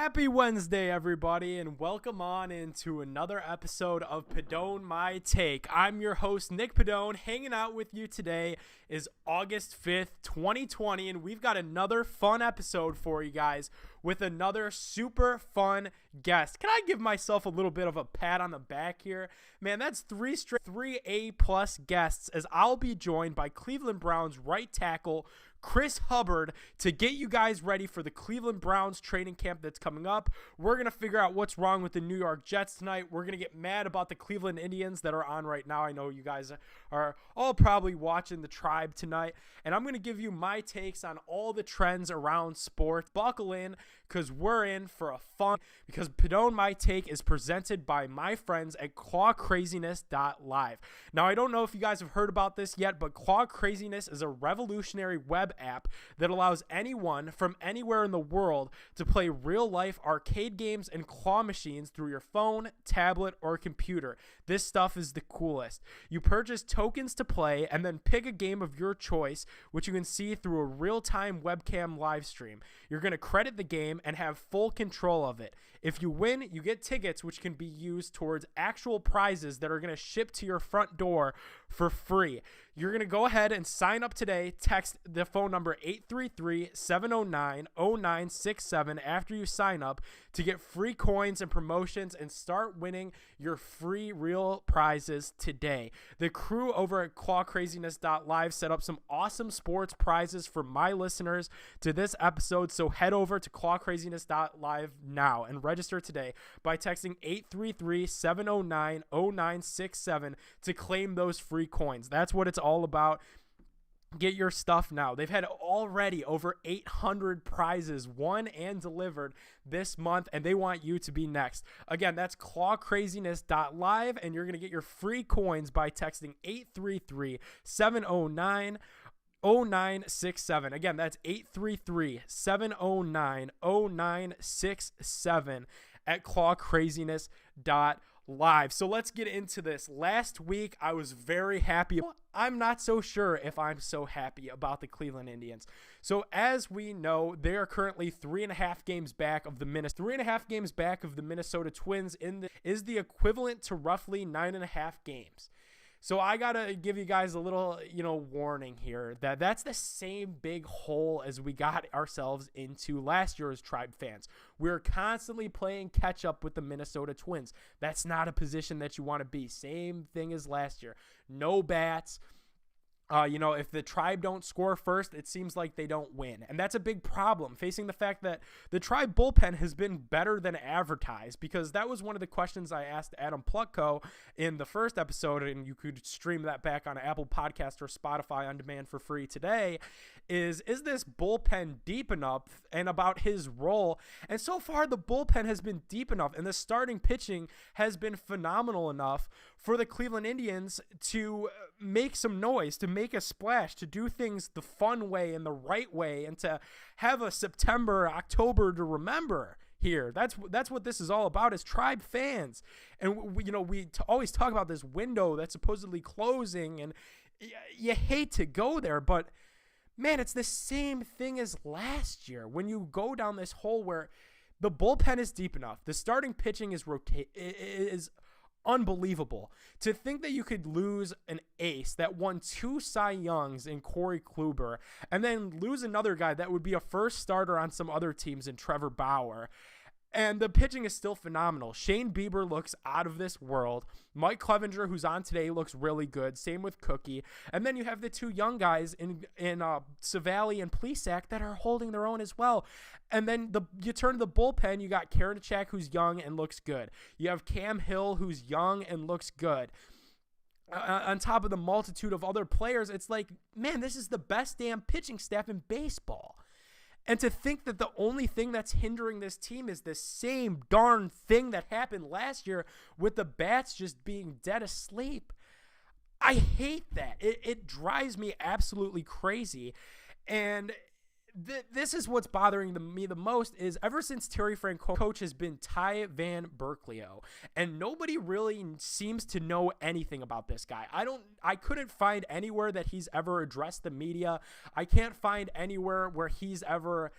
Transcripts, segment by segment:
Happy Wednesday, everybody, and welcome on into another episode of Pedone My Take. I'm your host, Nick Pedone. Hanging out with you today is August 5th, 2020, and we've got another fun episode for you guys with another super fun guest. Can I give myself a little bit of a pat on the back here? Man, that's three A-plus guests, as I'll be joined by Cleveland Browns right tackle Chris Hubbard to get you guys ready for the Cleveland Browns training camp that's coming up. We're going to figure out what's wrong with the New York Jets tonight. We're going to get mad about the Cleveland Indians that are on right now. I know you guys are all probably watching the Tribe tonight, and I'm going to give you my takes on all the trends around sports. Buckle in, because we're in for a fun, because Pedone My Take is presented by my friends at clawcraziness.live. Now, I don't know if you guys have heard about this yet, but Claw Craziness is a revolutionary web app that allows anyone from anywhere in the world to play real-life arcade games and claw machines through your phone, tablet, or computer. This stuff is the coolest. You purchase tokens to play and then pick a game of your choice, which you can see through a real-time webcam live stream. You're going to credit the game and have full control of it. If you win, you get tickets which can be used towards actual prizes that are going to ship to your front door for free. You're going to go ahead and sign up today. Text the phone number 833-709-0967 after you sign up to get free coins and promotions and start winning your free real prizes today. The crew over at clawcraziness.live set up some awesome sports prizes for my listeners to this episode, so head over to clawcraziness.live now and register today by texting 833-709-0967 to claim those free coins. That's what it's all about. Get your stuff now. They've had already over 800 prizes won and delivered this month, and they want you to be next. Again, that's clawcraziness.live, and you're going to get your free coins by texting 833-709-0967. Again, that's 833-709-0967 at clawcraziness.live. So let's get into this. Last week, I was very happy. I'm not so sure if I'm so happy about the Cleveland Indians. So as we know, they are currently 3.5 games back of the Minnesota Twins. Is the equivalent to roughly 9.5 games. So I got to give you guys a little, warning here that that's the same big hole as we got ourselves into last year as Tribe fans. We're constantly playing catch up with the Minnesota Twins. That's not a position that you want to be. Same thing as last year. No bats. If the Tribe don't score first, it seems like they don't win. And that's a big problem, facing the fact that the Tribe bullpen has been better than advertised, because that was one of the questions I asked Adam Plutko in the first episode, and you could stream that back on Apple Podcast or Spotify on demand for free today, is this bullpen deep enough, and about his role. And so far, the bullpen has been deep enough, and the starting pitching has been phenomenal enough for the Cleveland Indians to make some noise, to make a splash, to do things the fun way and the right way, and to have a September, October to remember here. That's what this is all about as Tribe fans. And we always talk about this window that's supposedly closing, and you hate to go there, but man, it's the same thing as last year when you go down this hole where the bullpen is deep enough, the starting pitching is unbelievable. To think that you could lose an ace that won 2 Cy Youngs in Corey Kluber, and then lose another guy that would be a first starter on some other teams in Trevor Bauer, and the pitching is still phenomenal. Shane Bieber looks out of this world. Mike Clevenger, who's on today, looks really good. Same with Cookie. And then you have the 2 young guys in Savali and Plesac that are holding their own as well. And then you turn to the bullpen, you got Karinchak, who's young and looks good. You have Cam Hill, who's young and looks good. On top of the multitude of other players, it's like, man, this is the best damn pitching staff in baseball. And to think that the only thing that's hindering this team is this same darn thing that happened last year with the bats just being dead asleep. I hate that. It drives me absolutely crazy. And this is what's bothering me the most is ever since Terry Francona, coach has been Ty Van Berkelio, and nobody really seems to know anything about this guy. I couldn't find anywhere that he's ever addressed the media. I can't find anywhere where he's ever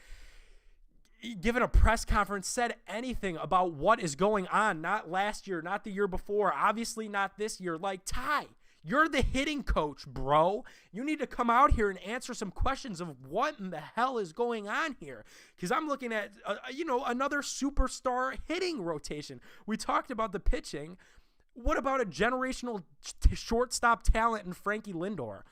given a press conference, said anything about what is going on. Not last year, not the year before, obviously not this year. Like, Ty, you're the hitting coach, bro. You need to come out here and answer some questions of what in the hell is going on here. Because I'm looking at, another superstar hitting rotation. We talked about the pitching. What about a generational shortstop talent in Frankie Lindor?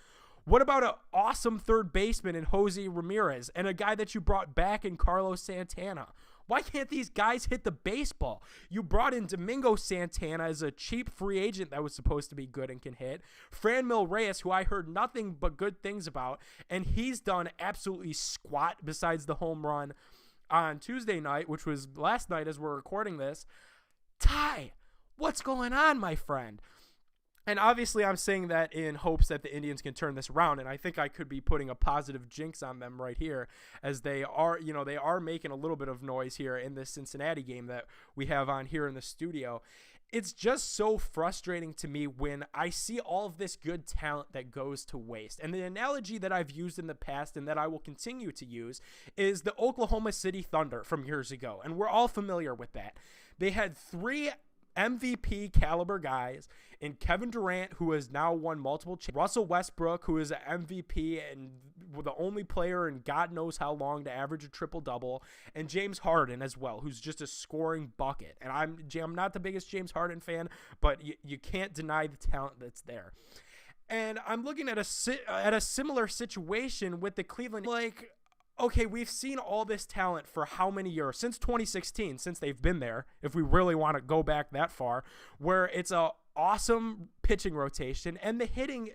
What about an awesome third baseman in Jose Ramirez and a guy that you brought back in Carlos Santana? Why can't these guys hit the baseball? You brought in Domingo Santana as a cheap free agent that was supposed to be good and can hit. Franmil Reyes, who I heard nothing but good things about, and he's done absolutely squat besides the home run on Tuesday night, which was last night as we're recording this. Ty, what's going on, my friend? And obviously I'm saying that in hopes that the Indians can turn this around, and I think I could be putting a positive jinx on them right here, as they are making a little bit of noise here in this Cincinnati game that we have on here in the studio. It's just so frustrating to me when I see all of this good talent that goes to waste. And the analogy that I've used in the past and that I will continue to use is the Oklahoma City Thunder from years ago, and we're all familiar with that. They had 3 MVP caliber guys in Kevin Durant, who has now won multiple Russell Westbrook, who is an MVP and the only player in God knows how long to average a triple-double, and James Harden as well, who's just a scoring bucket. And I'm not the biggest James Harden fan, but you can't deny the talent that's there. And I'm looking at a similar situation with the Cleveland, like, okay, we've seen all this talent for how many years? Since 2016, since they've been there, if we really want to go back that far, where it's a awesome pitching rotation, and the hitting,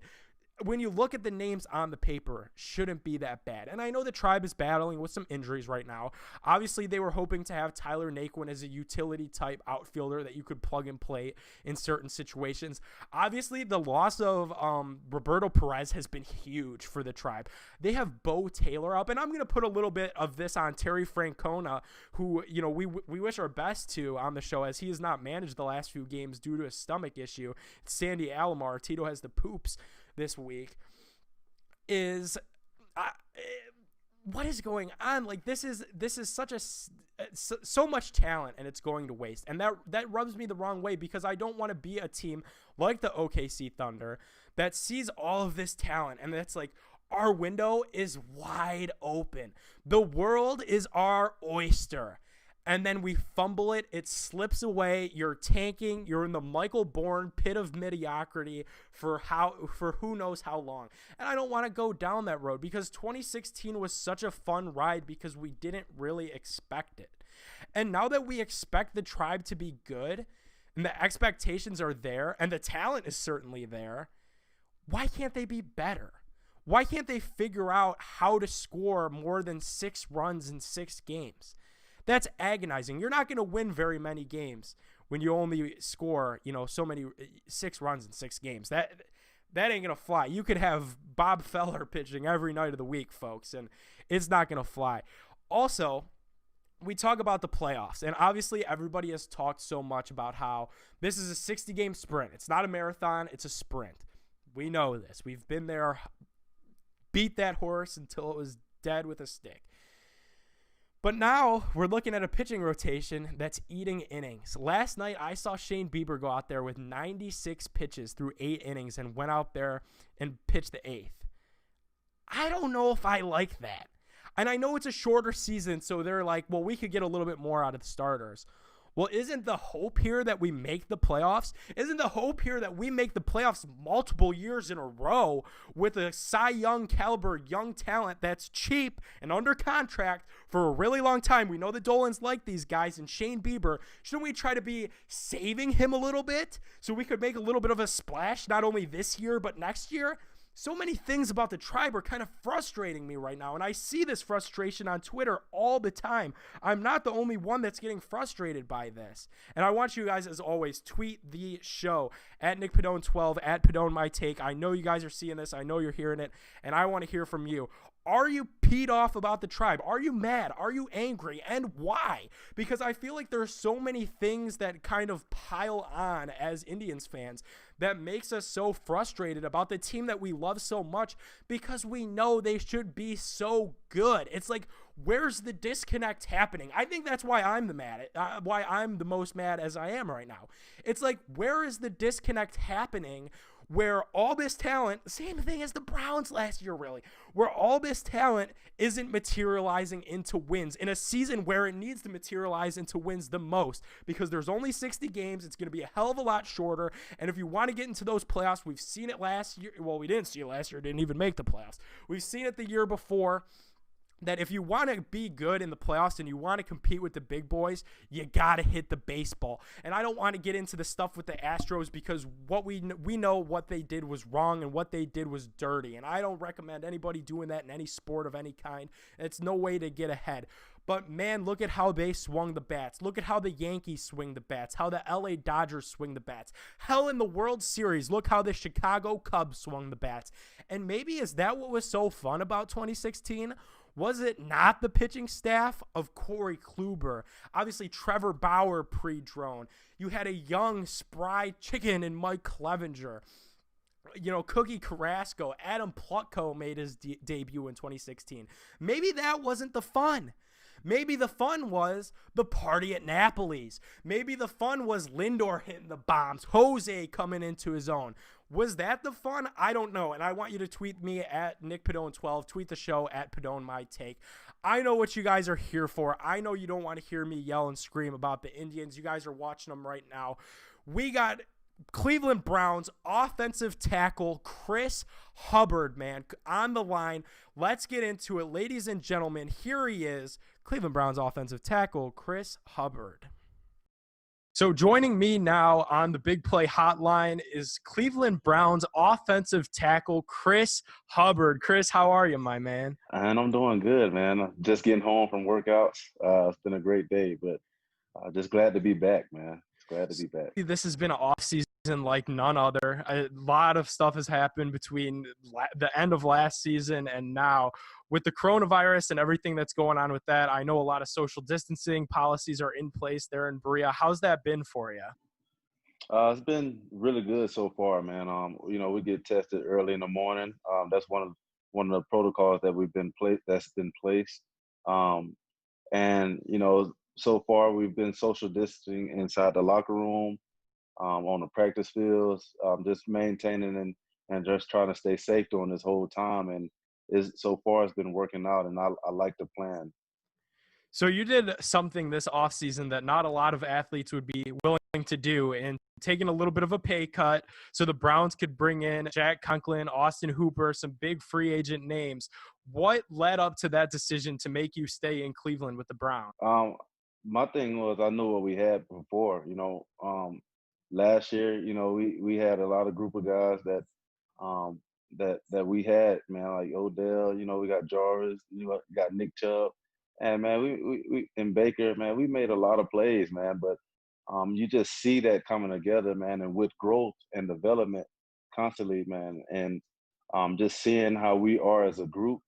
when you look at the names on the paper, shouldn't be that bad. And I know the Tribe is battling with some injuries right now. Obviously, they were hoping to have Tyler Naquin as a utility-type outfielder that you could plug and play in certain situations. Obviously, the loss of Roberto Perez has been huge for the Tribe. They have Bo Taylor up, and I'm going to put a little bit of this on Terry Francona, who we wish our best to on the show, as he has not managed the last few games due to a stomach issue. It's Sandy Alomar. Tito has the poops this week. What is going on? Like, this is such so much talent, and it's going to waste, and that rubs me the wrong way, because I don't want to be a team like the OKC Thunder that sees all of this talent and that's like, our window is wide open, the world is our oyster, and then we fumble it, it slips away, you're tanking, you're in the Michael Bourne pit of mediocrity for who knows how long. And I don't want to go down that road, because 2016 was such a fun ride because we didn't really expect it. And now that we expect the Tribe to be good, and the expectations are there, and the talent is certainly there, why can't they be better? Why can't they figure out how to score more than 6 runs in 6 games? That's agonizing. You're not going to win very many games when you only score, so many 6 runs in 6 games. That ain't going to fly. You could have Bob Feller pitching every night of the week, folks, and it's not going to fly. Also, we talk about the playoffs, and obviously everybody has talked so much about how this is a 60-game sprint. It's not a marathon, it's a sprint. We know this. We've been there, beat that horse until it was dead with a stick. But now we're looking at a pitching rotation that's eating innings. Last night, I saw Shane Bieber go out there with 96 pitches through 8 innings and went out there and pitched the 8th. I don't know if I like that. And I know it's a shorter season, so they're like, well, we could get a little bit more out of the starters. Well, isn't the hope here that we make the playoffs? Isn't the hope here that we make the playoffs multiple years in a row with a Cy Young caliber young talent that's cheap and under contract for a really long time? We know the Dolans like these guys, and Shane Bieber, shouldn't we try to be saving him a little bit so we could make a little bit of a splash not only this year but next year? So many things about the Tribe are kind of frustrating me right now, and I see this frustration on Twitter all the time. I'm not the only one that's getting frustrated by this. And I want you guys, as always, tweet the show at Nick Pedone 12, at Pedone My Take. I know you guys are seeing this. I know you're hearing it, and I want to hear from you. Are you peed off about the Tribe? Are you mad? Are you angry? And why? Because I feel like there's so many things that kind of pile on as Indians fans that makes us so frustrated about the team that we love so much, because we know they should be so good. It's like, Where's the disconnect happening? I think that's why I'm why I'm the most mad as I am right now. It's like, where is the disconnect happening where all this talent, same thing as the Browns last year, really, where all this talent isn't materializing into wins in a season where it needs to materialize into wins the most, because there's only 60 games. It's going to be a hell of a lot shorter. And if you want to get into those playoffs, we've seen it last year. Well, we didn't see it last year. Didn't even make the playoffs. We've seen it the year before, that if you want to be good in the playoffs and you want to compete with the big boys, you got to hit the baseball. And I don't want to get into the stuff with the Astros, because what we know what they did was wrong and what they did was dirty. And I don't recommend anybody doing that in any sport of any kind. It's no way to get ahead. But, man, look at how they swung the bats. Look at how the Yankees swing the bats, how the LA Dodgers swing the bats. Hell, in the World Series, look how the Chicago Cubs swung the bats. And maybe is that what was so fun about 2016? Was it not the pitching staff of Corey Kluber? Obviously, Trevor Bauer pre-drone. You had a young, spry chicken in Mike Clevenger. You know, Cookie Carrasco. Adam Plutko made his debut in 2016. Maybe that wasn't the fun. Maybe the fun was the party at Napoli's. Maybe the fun was Lindor hitting the bombs, Jose coming into his own. Was that the fun? I don't know. And I want you to tweet me at Nick Pedone12. Tweet the show at Pedone My Take. I know what you guys are here for. I know you don't want to hear me yell and scream about the Indians. You guys are watching them right now. We got Cleveland Browns offensive tackle Chris Hubbard, man, on the line. Let's get into it. Ladies and gentlemen, here he is, Cleveland Browns offensive tackle Chris Hubbard. So joining me now on the Big Play Hotline is Cleveland Browns offensive tackle Chris Hubbard. Chris, how are you, my man? And I'm doing good, man. I'm just getting home from workouts. It's been a great day, but just glad to be back, man. Glad to be back. This has been an off season like none other. A lot of stuff has happened between the end of last season and now. With the coronavirus and everything that's going on with that, I know a lot of social distancing policies are in place there in Berea. How's that been for you? It's been really good so far, man. We get tested early in the morning. That's one of the protocols that that's been placed. And so far we've been social distancing inside the locker room, on the practice fields, just maintaining and just trying to stay safe during this whole time. And so far it's been working out, and I like the plan. So you did something this offseason that not a lot of athletes would be willing to do, and taking a little bit of a pay cut so the Browns could bring in Jack Conklin, Austin Hooper, some big free agent names. What led up to that decision to make you stay in Cleveland with the Browns? My thing was, I knew what we had before. Last year, we had a lot of group of guys that we had, man, like Odell. We got Jarvis. Got Nick Chubb. And, man, we in Baker, man, we made a lot of plays, man. But you just see that coming together, man, and with growth and development constantly, man. And just seeing how we are as a group,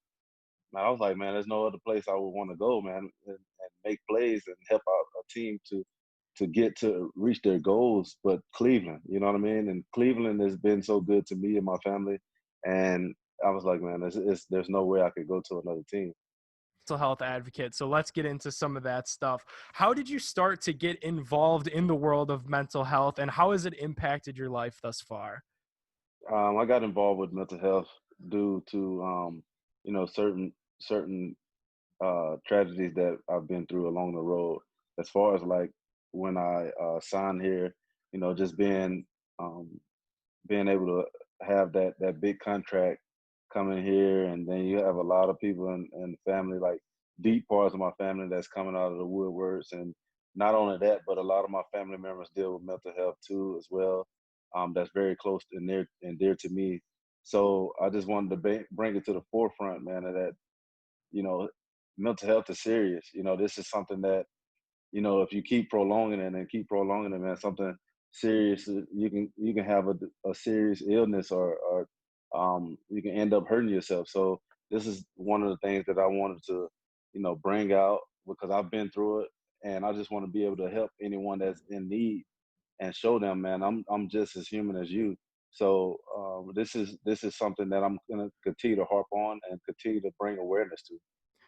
man, I was like, man, there's no other place I would want to go, man, and make plays and help out a team to get to reach their goals. But Cleveland, you know what I mean? And Cleveland has been so good to me and my family. And I was like, man, there's no way I could go to another team. Mental health advocate. So let's get into some of that stuff. How did you start to get involved in the world of mental health, and how has it impacted your life thus far? I got involved with mental health due to certain tragedies that I've been through along the road. As far as like when I signed here, just being able to have that big contract coming here, and then you have a lot of people in the family, like deep parts of my family that's coming out of the woodworks. And not only that, but a lot of my family members deal with mental health too as well. That's very close and near and dear to me. So I just wanted to bring it to the forefront, man, of that, mental health is serious. This is something that, if you keep prolonging it and keep prolonging it, man, something serious, you can have a serious illness, or you can end up hurting yourself. So this is one of the things that I wanted to, bring out, because I've been through it, and I just want to be able to help anyone that's in need and show them, man, I'm just as human as you. So this is something that I'm gonna continue to harp on and continue to bring awareness to.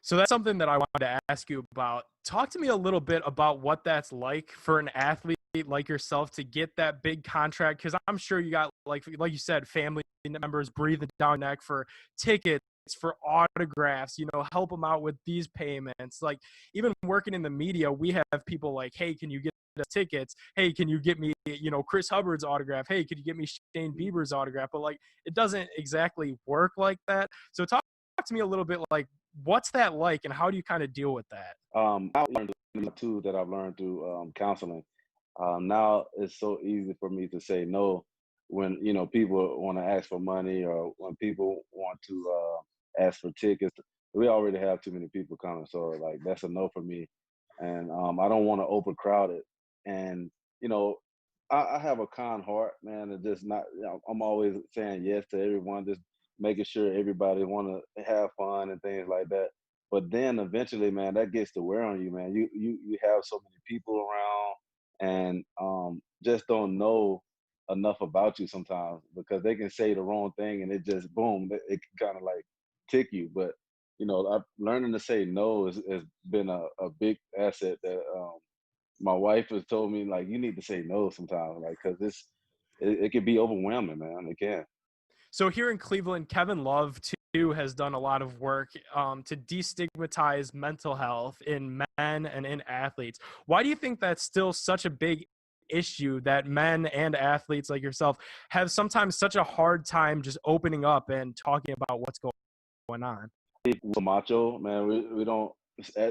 So that's something that I wanted to ask you about. Talk to me a little bit about what that's like for an athlete like yourself to get that big contract, because I'm sure you got, like you said, family members breathing down your neck for tickets, for autographs, help them out with these payments. Like, even working in the media, we have people like, hey, can you get us tickets? Hey, can you get me, Chris Hubbard's autograph? Hey, could you get me Shane Bieber's autograph? But like, it doesn't exactly work like that. So talk to me a little bit, like, what's that like, and how do you kind of deal with that? I learned too that I've learned through counseling. Now it's so easy for me to say no when people want to ask for money or when people want to ask for tickets. We already have too many people coming, so like that's a no for me, and I don't want to overcrowd it. And you know, I have a kind heart, man, and just not. I'm always saying yes to everyone, just making sure everybody want to have fun and things like that. But then eventually, man, that gets to wear on you, man. You have so many people around, and just don't know enough about you sometimes because they can say the wrong thing and it just boom, it can kind of like tick you. But learning to say no has been a big asset that my wife has told me like you need to say no sometimes, like because it can be overwhelming, man. It can. So here in Cleveland, Kevin Love too has done a lot of work to destigmatize mental health in men and in athletes. Why do you think that's still such a big issue, that men and athletes like yourself have sometimes such a hard time just opening up and talking about what's going on? We're macho, man. We don't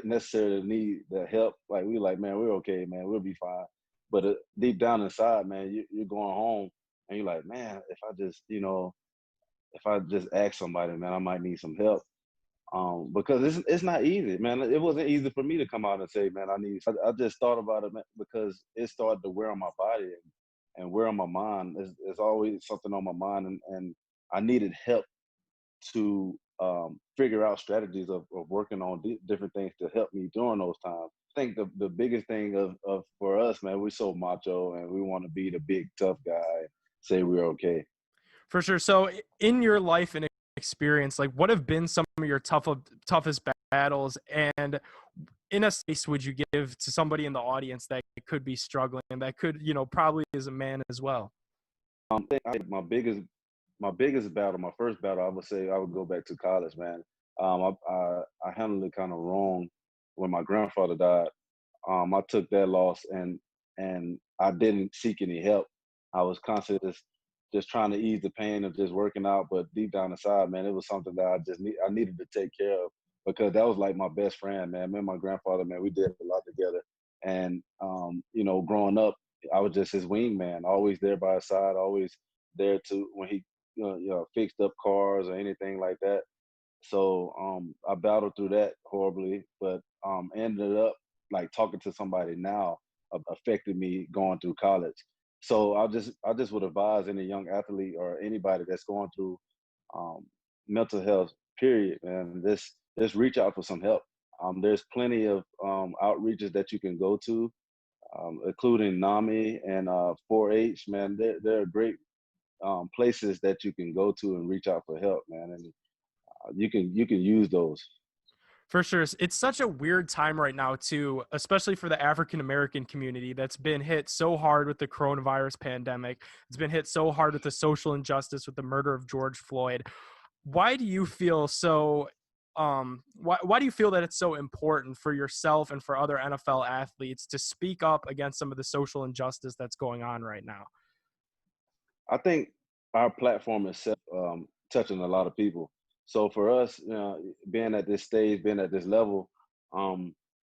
necessarily need the help. Like we like, man, we're okay, man. We'll be fine. But deep down inside, man, you're going home and you're like, man, if I just ask somebody, man, I might need some help. Because it's not easy, man. It wasn't easy for me to come out and say, man, I need. I just thought about it, man, because it started to wear on my body and wear on my mind. There's always something on my mind, and I needed help to figure out strategies of working on different things to help me during those times. I think the biggest thing of for us, man, we're so macho and we want to be the big tough guy, say we're okay. For sure. So in your life and experience, like, what have been some of your toughest battles, and in a space would you give to somebody in the audience that could be struggling and that could, probably is a man as well? My biggest battle, my first battle, I would say I would go back to college, man. I handled it kind of wrong when my grandfather died. I took that loss and I didn't seek any help. I was constantly just trying to ease the pain of just working out, but deep down inside, man, it was something that I needed to take care of because that was like my best friend, man. Me and my grandfather, man, we did a lot together. And growing up, I was just his wingman, always there by his side, always there to when he fixed up cars or anything like that. So I battled through that horribly, but ended up like talking to somebody now affected me going through college. So I just would advise any young athlete or anybody that's going through um, mental health, period, and just reach out for some help. There's plenty of outreaches that you can go to, including NAMI and 4-H. Man, they're great places that you can go to and reach out for help, man. And you can use those. For sure. It's such a weird time right now, too, especially for the African American community that's been hit so hard with the coronavirus pandemic. It's been hit so hard with the social injustice with the murder of George Floyd. Why do you feel so why do you feel that it's so important for yourself and for other NFL athletes to speak up against some of the social injustice that's going on right now? I think our platform is touching a lot of people. So for us, being at this stage, being at this level, um,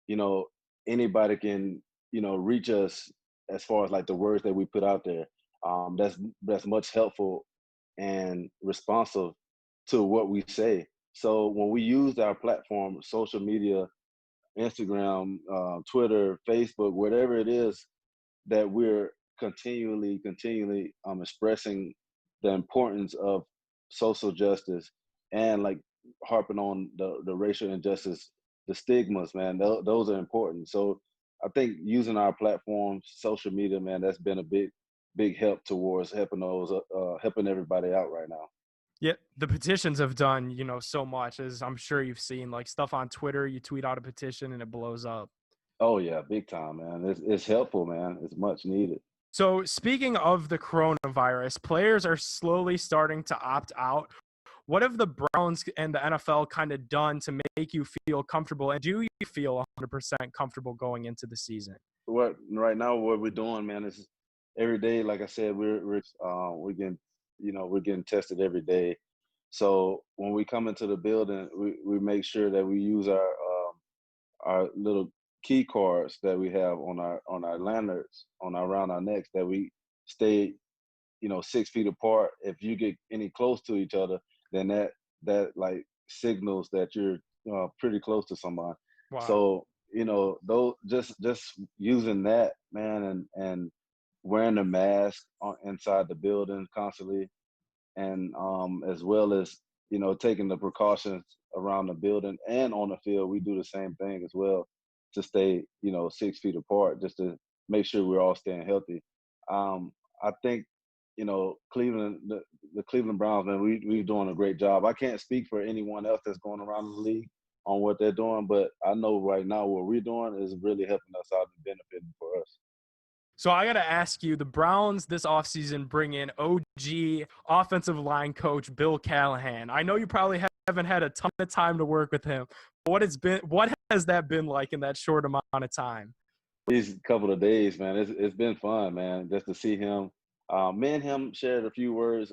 you know, anybody can, reach us as far as like the words that we put out there. That's much helpful and responsive to what we say. So when we use our platform, social media, Instagram, Twitter, Facebook, whatever it is that we're continually expressing the importance of social justice and like harping on the racial injustice, the stigmas, man. Those are important. So I think using our platforms, social media, man, that's been a big help towards helping helping everybody out right now. Yeah, the petitions have done, so much, as I'm sure you've seen, like stuff on Twitter, you tweet out a petition and it blows up. Oh yeah, big time, man. It's helpful, man. It's much needed. So, speaking of the coronavirus, players are slowly starting to opt out. What have the Browns and the NFL kind of done to make you feel comfortable? And do you feel 100% comfortable going into the season? What right now, what we're doing, man, is every day. Like I said, we're getting, we're getting tested every day. So when we come into the building, we make sure that we use our little key cards that we have on our lanyards around our necks, that we stay 6 feet apart. If you get any close to each other, then that like signals that you're pretty close to somebody. Wow. So those just using that, man, and wearing the mask inside the building constantly, and as well as taking the precautions around the building and on the field. We do the same thing as well, to stay 6 feet apart, just to make sure we're all staying healthy. I think Cleveland, the Cleveland Browns, man, we're doing a great job. I can't speak for anyone else that's going around the league on what they're doing, but I know right now what we're doing is really helping us out and benefiting for us. So I got to ask you, the Browns this offseason bring in OG offensive line coach Bill Callahan. I know you probably haven't had a ton of time to work with him. What has that been like in that short amount of time? These couple of days, man, it's been fun, man, just to see him. Me and him shared a few words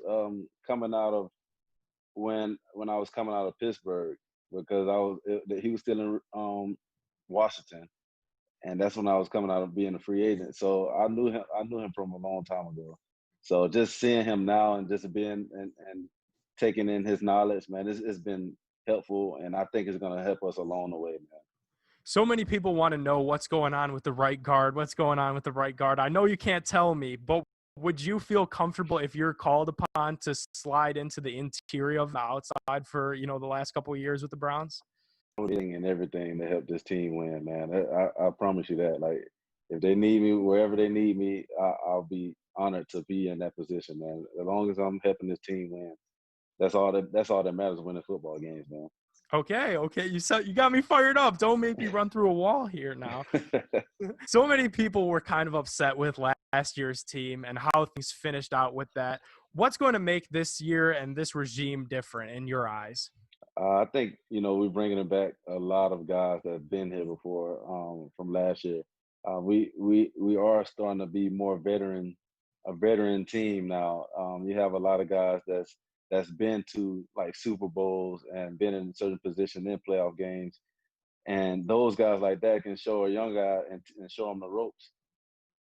coming out of when I was coming out of Pittsburgh, because he was still in Washington, and that's when I was coming out of being a free agent. So I knew him from a long time ago. So just seeing him now and just being and taking in his knowledge, man, it's been helpful, and I think it's gonna help us along the way, man. So many people want to know what's going on with the right guard. What's going on with the right guard? I know you can't tell me, but would you feel comfortable if you're called upon to slide into the interior of the outside for, the last couple of years with the Browns? And everything to help this team win, man. I promise you that. Like, if they need me, wherever they need me, I'll be honored to be in that position, man. As long as I'm helping this team win, that's all that matters, winning football games, man. Okay, you got me fired up. Don't make me run through a wall here now. So many people were kind of upset with last year's team and how things finished out with that. What's going to make this year and this regime different in your eyes? I think we're bringing back a lot of guys that have been here before, from last year. We are starting to be more a veteran team now. You have a lot of guys that's been to like Super Bowls and been in certain positions in playoff games, and those guys like that can show a young guy and show him the ropes,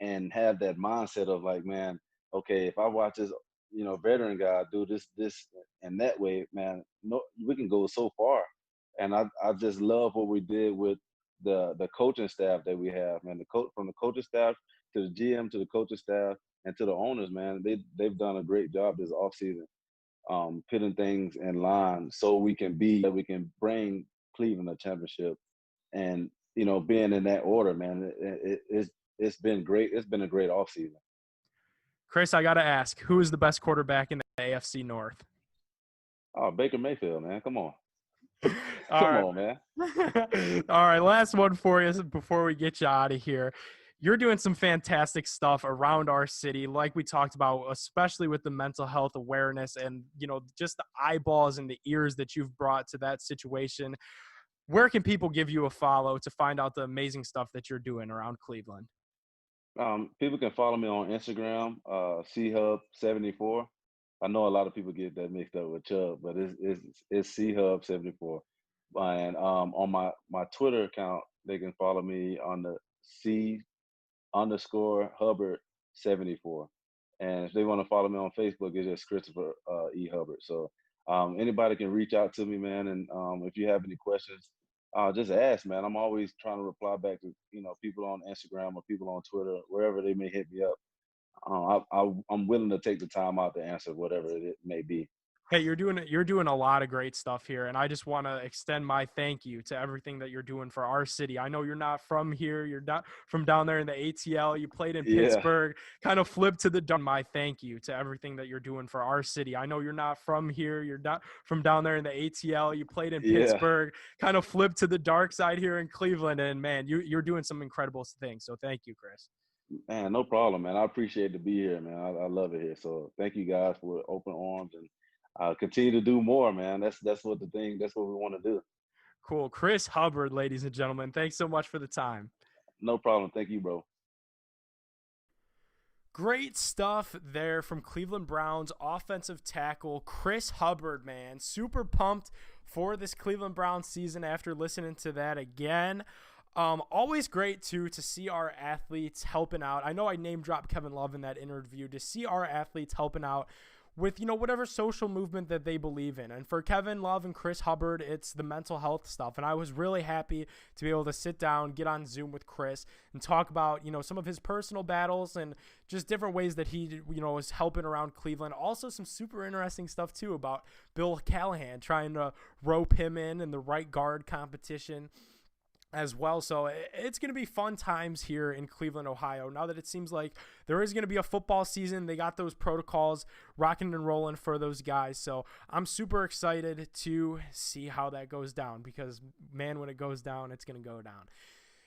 and have that mindset of like, man, okay, if I watch this, veteran guy do this, and that way, man, no, we can go so far. And I just love what we did with the coaching staff that we have, man. The coach, from the coaching staff to the GM to the coaching staff and to the owners, man, they've done a great job this offseason, putting things in line so we can bring Cleveland a championship, and being in that order, man. It's been great. It's been a great offseason. Chris, I got to ask, who is the best quarterback in the AFC North? Oh, Baker Mayfield, man. Come on. All Come right. on, man. All right, last one for you before we get you out of here. You're doing some fantastic stuff around our city, like we talked about, especially with the mental health awareness and, just the eyeballs and the ears that you've brought to that situation. Where can people give you a follow to find out the amazing stuff that you're doing around Cleveland? People can follow me on Instagram, chub74. I know a lot of people get that mixed up with Chubb, but it's chub74. And on my Twitter account, they can follow me on the C_Hubbard 74. And if they want to follow me on Facebook, it's just Christopher E. Hubbard. So anybody can reach out to me, man. And if you have any questions, just ask, man. I'm always trying to reply back to people on Instagram or people on Twitter, wherever they may hit me up. I'm willing to take the time out to answer whatever it may be. Hey, you're doing a lot of great stuff here, and I just want to extend my thank you to everything that you're doing for our city. I know you're not from here, you're not from down there in the ATL. You played in Yeah, Pittsburgh, kind of flipped to the my thank you to everything that you're doing for our city. I know you're not from here, you're not from down there in the ATL. You played in yeah. Pittsburgh, kind of flipped to the dark side here in Cleveland, and man, you're doing some incredible things. So thank you, Chris. Man, no problem, man. I appreciate to be here, man. I love it here. So thank you guys for open arms and continue to do more, man. That's what the thing. That's what we want to do. Cool. Chris Hubbard, ladies and gentlemen. Thanks so much for the time. No problem. Thank you, bro. Great stuff there from Cleveland Browns offensive tackle Chris Hubbard, man. Super pumped for this Cleveland Browns season after listening to that again. Always great, too, to see our athletes helping out. I know I name dropped Kevin Love in that interview. To see our athletes helping out with, whatever social movement that they believe in. And for Kevin Love and Chris Hubbard, it's the mental health stuff. And I was really happy to be able to sit down, get on Zoom with Chris and talk about, some of his personal battles and just different ways that he, was helping around Cleveland. Also some super interesting stuff too about Bill Callahan trying to rope him in the right guard competition as well. So it's going to be fun times here in Cleveland, Ohio. Now that it seems like there is going to be a football season, they got those protocols rocking and rolling for those guys. So I'm super excited to see how that goes down because, man, when it goes down, it's going to go down.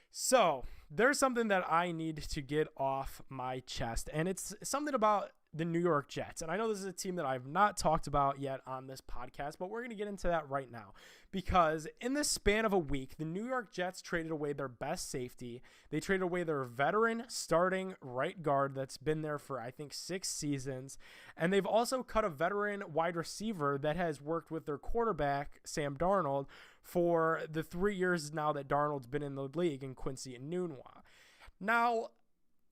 So there's something that I need to get off my chest, and it's something about the New York Jets. And I know this is a team that I've not talked about yet on this podcast, but we're going to get into that right now because in the span of a week, the New York Jets traded away their best safety. They traded away their veteran starting right guard that's been there for, I think, 6 seasons. And they've also cut a veteran wide receiver that has worked with their quarterback, Sam Darnold, for the 3 years now that Darnold's been in the league, in Quincy Enunwa. Now,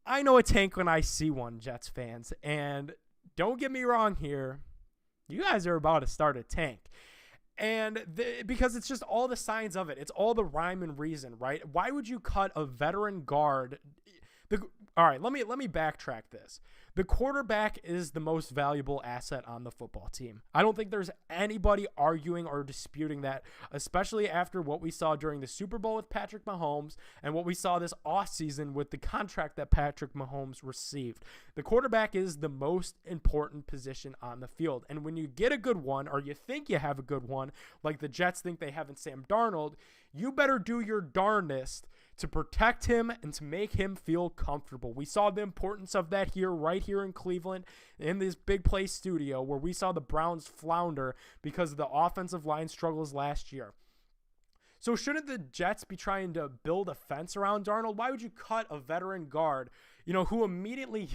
I know a tank when I see one, Jets fans, and don't get me wrong here, you guys are about to start a tank. And because it's just all the signs of it. It's all the rhyme and reason, right? Why would you cut a veteran guard? All right, let me backtrack this. The quarterback is the most valuable asset on the football team. I don't think there's anybody arguing or disputing that, especially after what we saw during the Super Bowl with Patrick Mahomes and what we saw this offseason with the contract that Patrick Mahomes received. The quarterback is the most important position on the field. And when you get a good one, or you think you have a good one, like the Jets think they have in Sam Darnold, you better do your darndest to protect him and to make him feel comfortable. We saw the importance of that right here in Cleveland in this big play studio where we saw the Browns flounder because of the offensive line struggles last year. So shouldn't the Jets be trying to build a fence around Darnold? Why would you cut a veteran guard, who immediately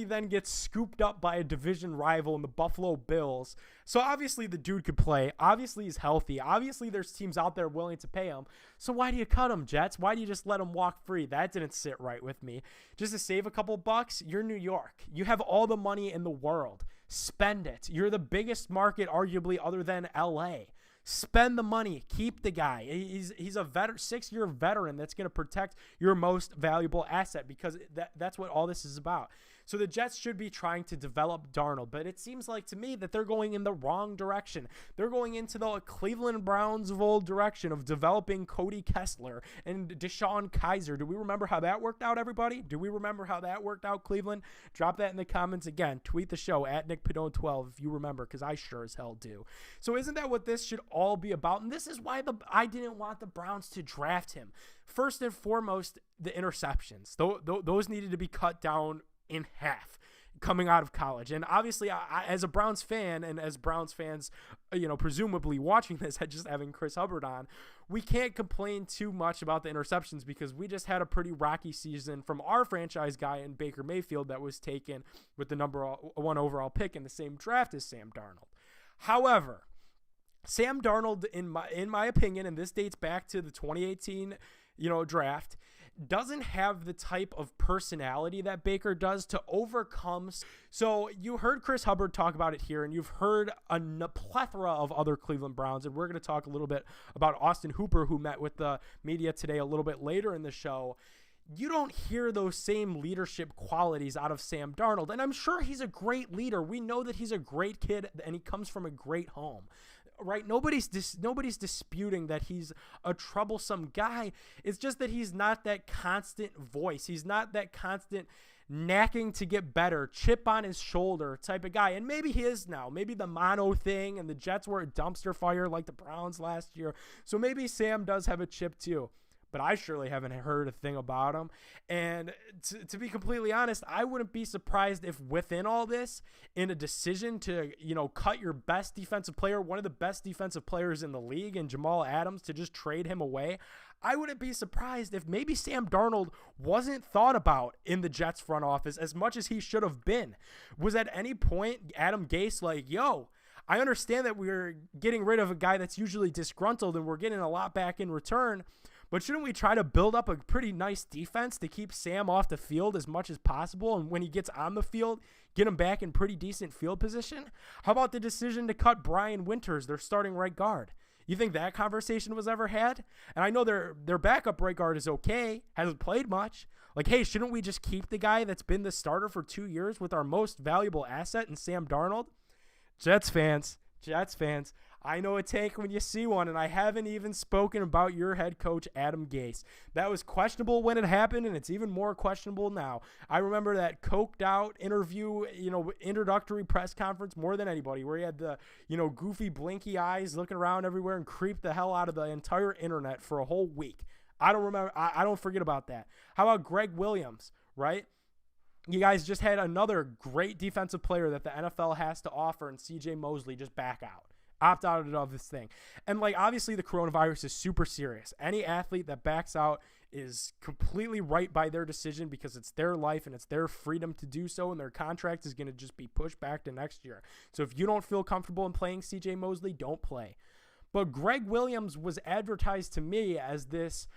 then gets scooped up by a division rival in the Buffalo Bills? So obviously the dude could play. Obviously he's healthy. Obviously there's teams out there willing to pay him. So why do you cut him, Jets? Why do you just let him walk free? That didn't sit right with me. Just to save a couple bucks, you're New York. You have all the money in the world. Spend it. You're the biggest market, arguably, other than LA. Spend the money. Keep the guy. He's a 6-year veteran that's going to protect your most valuable asset because that's what all this is about. So the Jets should be trying to develop Darnold, but it seems like to me that they're going in the wrong direction. They're going into the Cleveland Browns of old direction of developing Cody Kessler and Deshaun Kaiser. Do we remember how that worked out, everybody? Do we remember how that worked out, Cleveland? Drop that in the comments again. Tweet the show at NickPedone12 if you remember, because I sure as hell do. So isn't that what this should all be about? And this is why I didn't want the Browns to draft him. First and foremost, the interceptions. Those needed to be cut down in half coming out of college. And obviously, I as a Browns fan and as Browns fans, presumably watching this, just having Chris Hubbard on, we can't complain too much about the interceptions because we just had a pretty rocky season from our franchise guy in Baker Mayfield that was taken with the number 1 overall pick in the same draft as Sam Darnold. However, Sam Darnold, in my opinion, and this dates back to the 2018, draft, doesn't have the type of personality that Baker does to overcome. So you heard Chris Hubbard talk about it here, and you've heard a plethora of other Cleveland Browns, and we're going to talk a little bit about Austin Hooper, who met with the media today a little bit later in the show. you don't hear those same leadership qualities out of Sam Darnold. And I'm sure he's a great leader. We know that he's a great kid and he comes from a great home, right? Nobody's disputing that he's a troublesome guy. It's just that he's not that constant voice. He's not that constant knacking to get better, chip on his shoulder type of guy. And maybe he is now. Maybe the mono thing and the Jets were a dumpster fire like the Browns last year. So maybe Sam does have a chip too. But I surely haven't heard a thing about him. And to be completely honest, I wouldn't be surprised if within all this, in a decision to, cut your best defensive player, one of the best defensive players in the league, and Jamal Adams, to just trade him away, I wouldn't be surprised if maybe Sam Darnold wasn't thought about in the Jets front office as much as he should have been. Was at any point Adam Gase like, yo, I understand that we're getting rid of a guy that's usually disgruntled and we're getting a lot back in return, but shouldn't we try to build up a pretty nice defense to keep Sam off the field as much as possible? And when he gets on the field, get him back in pretty decent field position? How about the decision to cut Brian Winters, their starting right guard? You think that conversation was ever had? And I know their backup right guard is okay, hasn't played much. Like, hey, shouldn't we just keep the guy that's been the starter for 2 years with our most valuable asset in Sam Darnold? Jets fans, I know a take when you see one, and I haven't even spoken about your head coach, Adam Gase. That was questionable when it happened, and it's even more questionable now. I remember that coked out interview, introductory press conference more than anybody, where he had the, goofy blinky eyes looking around everywhere and creeped the hell out of the entire internet for a whole week. I don't forget about that. How about Greg Williams, right? You guys just had another great defensive player that the NFL has to offer, and C.J. Mosley just back out. Opt out of this thing. And obviously the coronavirus is super serious. Any athlete that backs out is completely right by their decision because it's their life and it's their freedom to do so, and their contract is going to just be pushed back to next year. So if you don't feel comfortable in playing CJ Mosley, don't play. But Greg Williams was advertised to me as this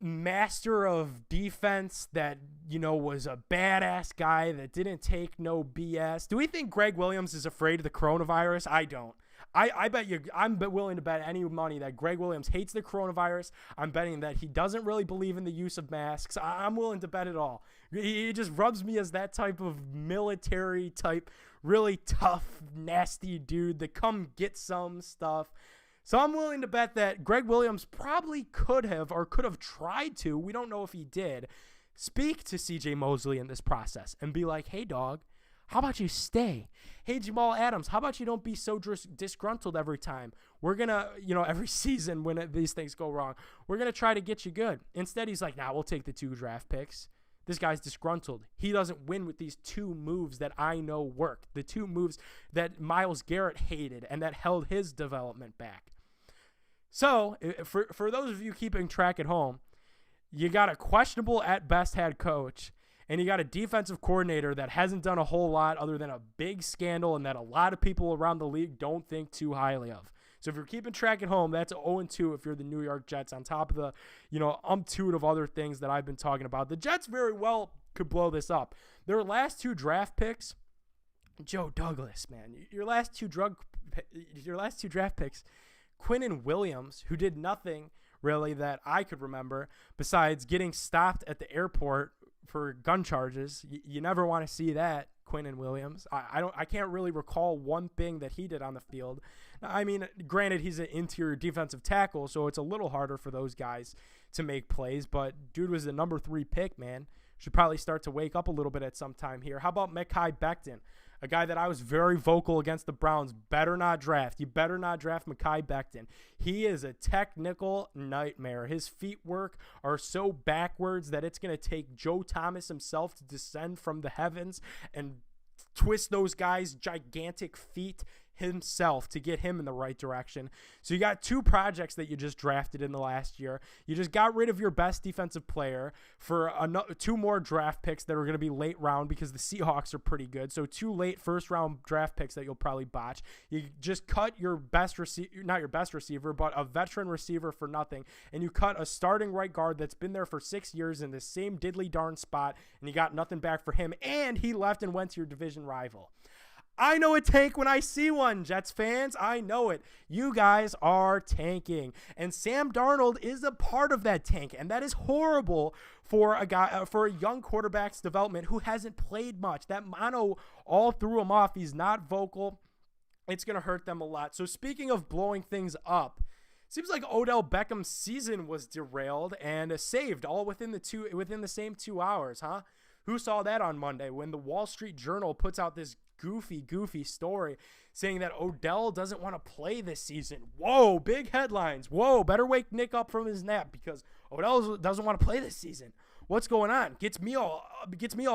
master of defense that, was a badass guy that didn't take no BS. Do we think Greg Williams is afraid of the coronavirus? I don't. I bet you, I'm willing to bet any money that Greg Williams hates the coronavirus. I'm betting that he doesn't really believe in the use of masks. I'm willing to bet it all. He just rubs me as that type of military type, really tough, nasty dude that come get some stuff. So I'm willing to bet that Greg Williams probably could have tried to, we don't know if he did, speak to CJ Mosley in this process and be like, hey, dog, how about you stay? Hey, Jamal Adams, how about you don't be so disgruntled every time? We're going to, every season when these things go wrong, we're going to try to get you good. Instead, he's like, nah, we'll take the 2 draft picks. This guy's disgruntled. He doesn't win with these 2 moves that I know work, the 2 moves that Myles Garrett hated and that held his development back. So, for those of you keeping track at home, you got a questionable at best head coach, and you got a defensive coordinator that hasn't done a whole lot other than a big scandal and that a lot of people around the league don't think too highly of. So if you're keeping track at home, that's 0-2 if you're the New York Jets, on top of the, umptude of other things that I've been talking about. The Jets very well could blow this up. Their last 2 draft picks, Joe Douglas, man, your last two draft picks, Quinnen Williams, who did nothing really that I could remember besides getting stopped at the airport for gun charges. You never want to see that, Quinnen Williams. I can't really recall one thing that he did on the field. I mean, granted, he's an interior defensive tackle, so it's a little harder for those guys to make plays, but dude was the number 3 pick, man. Should probably start to wake up a little bit at some time here. How about Mekhi Becton? A guy that I was very vocal against the Browns. Better not draft. You better not draft Mekhi Becton. He is a technical nightmare. His feet work are so backwards that it's going to take Joe Thomas himself to descend from the heavens and twist those guys' gigantic feet himself to get him in the right direction. So you got 2 projects that you just drafted in the last year. You just got rid of your best defensive player for 2 more draft picks that are going to be late round because the Seahawks are pretty good. So 2 late first round draft picks that you'll probably botch. You just cut your best receiver, not your best receiver, but a veteran receiver for nothing. And you cut a starting right guard that's been there for 6 years in the same diddly darn spot, and you got nothing back for him. And he left and went to your division rival. I know a tank when I see one, Jets fans. I know it. You guys are tanking. And Sam Darnold is a part of that tank. And that is horrible for a young quarterback's development who hasn't played much. That mono all threw him off. He's not vocal. It's going to hurt them a lot. So speaking of blowing things up, seems like Odell Beckham's season was derailed and saved all within the same 2 hours, huh? Who saw that on Monday when the Wall Street Journal puts out this goofy story saying that Odell doesn't want to play this season? Whoa, big headlines. Whoa, better wake Nick up from his nap because Odell doesn't want to play this season. What's going on? Gets me all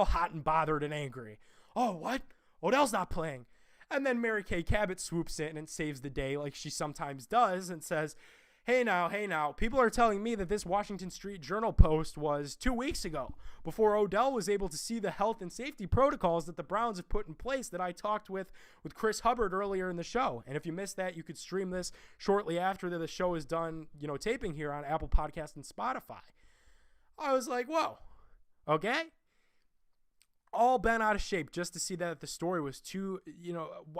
hot and bothered and angry. Oh, what? Odell's not playing. And then Mary Kay Cabot swoops in and saves the day like she sometimes does and says, Hey now, people are telling me that this Washington Street Journal post was 2 weeks ago, before Odell was able to see the health and safety protocols that the Browns have put in place that I talked with Chris Hubbard earlier in the show. And if you missed that, you could stream this shortly after the show is done, taping here on Apple Podcasts and Spotify. I was like, whoa, okay. All bent out of shape just to see that the story was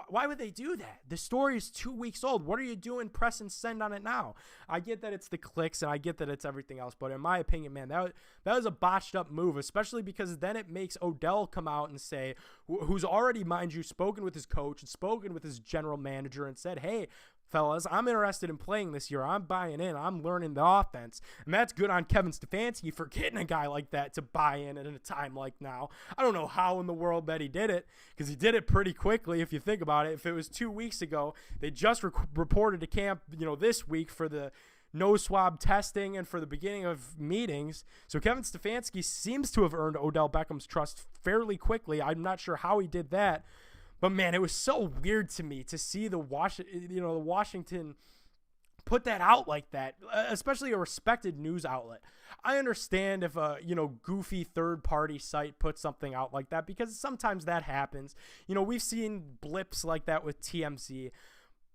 why would they do that? The story is 2 weeks old. What are you doing? Press and send on it now. I get that it's the clicks and I get that it's everything else, but in my opinion, man, that was a botched up move, especially because then it makes Odell come out and say, who's already, mind you, spoken with his coach and spoken with his general manager and said, hey, fellas, I'm interested in playing this year. I'm buying in. I'm learning the offense. And that's good on Kevin Stefanski for getting a guy like that to buy in at a time like now. I don't know how in the world that he did it, because he did it pretty quickly if you think about it. If it was 2 weeks ago, they just reported to camp, this week for the no swab testing and for the beginning of meetings. So Kevin Stefanski seems to have earned Odell Beckham's trust fairly quickly. I'm not sure how he did that. But, man, it was so weird to me to see the Washington put that out like that, especially a respected news outlet. I understand if a, goofy third-party site puts something out like that because sometimes that happens. We've seen blips like that with TMZ.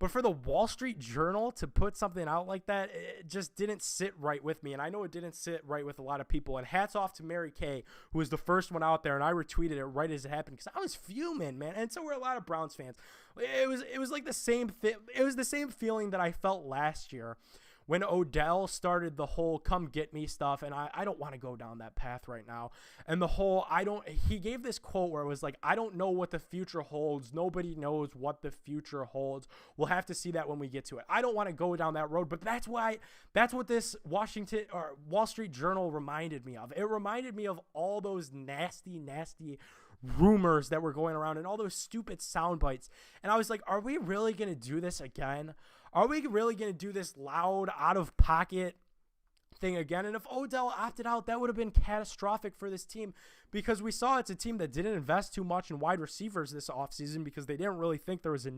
But for the Wall Street Journal to put something out like that, it just didn't sit right with me. And I know it didn't sit right with a lot of people. And hats off to Mary Kay, who was the first one out there. And I retweeted it right as it happened because I was fuming, man. And so were a lot of Browns fans. It was like the same thing. It was the same feeling that I felt last year when Odell started the whole come get me stuff, and I don't want to go down that path right now. And the whole he gave this quote where it was like, I don't know what the future holds. Nobody knows what the future holds. We'll have to see that when we get to it. I don't want to go down that road, but that's what this Washington or Wall Street Journal reminded me of. It reminded me of all those nasty rumors that were going around and all those stupid sound bites. And I was like, are we really going to do this again? Are we really going to do this loud, out-of-pocket thing again? And if Odell opted out, that would have been catastrophic for this team because we saw it's a team that didn't invest too much in wide receivers this offseason because they didn't really think there was a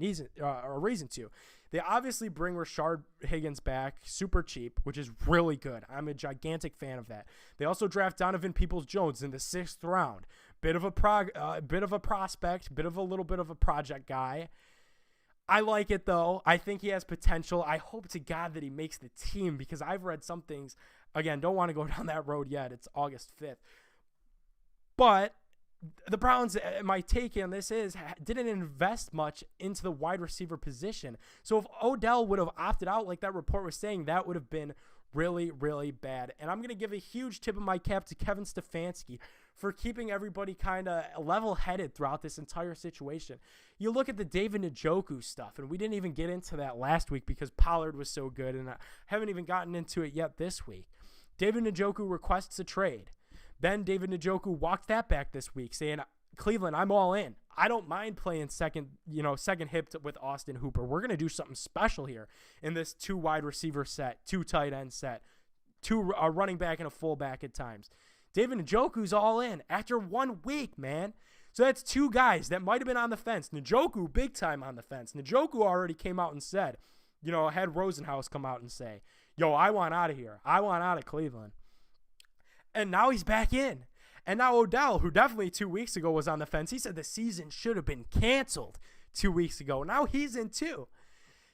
reason to. They obviously bring Rashard Higgins back super cheap, which is really good. I'm a gigantic fan of that. They also draft Donovan Peoples-Jones in the 6th round. Bit of a prospect, a little bit of a project guy. I like it, though. I think he has potential. I hope to God that he makes the team because I've read some things. Again, don't want to go down that road yet. It's August 5th. But the Browns, my take on this is, didn't invest much into the wide receiver position. So if Odell would have opted out like that report was saying, that would have been really, really bad. And I'm going to give a huge tip of my cap to Kevin Stefanski for keeping everybody kind of level-headed throughout this entire situation. You look at the David Njoku stuff, and we didn't even get into that last week because Pollard was so good, and I haven't even gotten into it yet this week. David Njoku requests a trade. Then David Njoku walked that back this week, saying, Cleveland, I'm all in. I don't mind playing second hip with Austin Hooper. We're going to do something special here in this 2 wide receiver set, 2 tight end set, 2 running back and a fullback at times. David Njoku's all in after 1 week, man. So that's 2 guys that might have been on the fence. Njoku, big time on the fence. Njoku already came out and said, had Rosenhaus come out and say, yo, I want out of here. I want out of Cleveland. And now he's back in. And now Odell, who definitely 2 weeks ago was on the fence, he said the season should have been canceled 2 weeks ago. Now he's in too.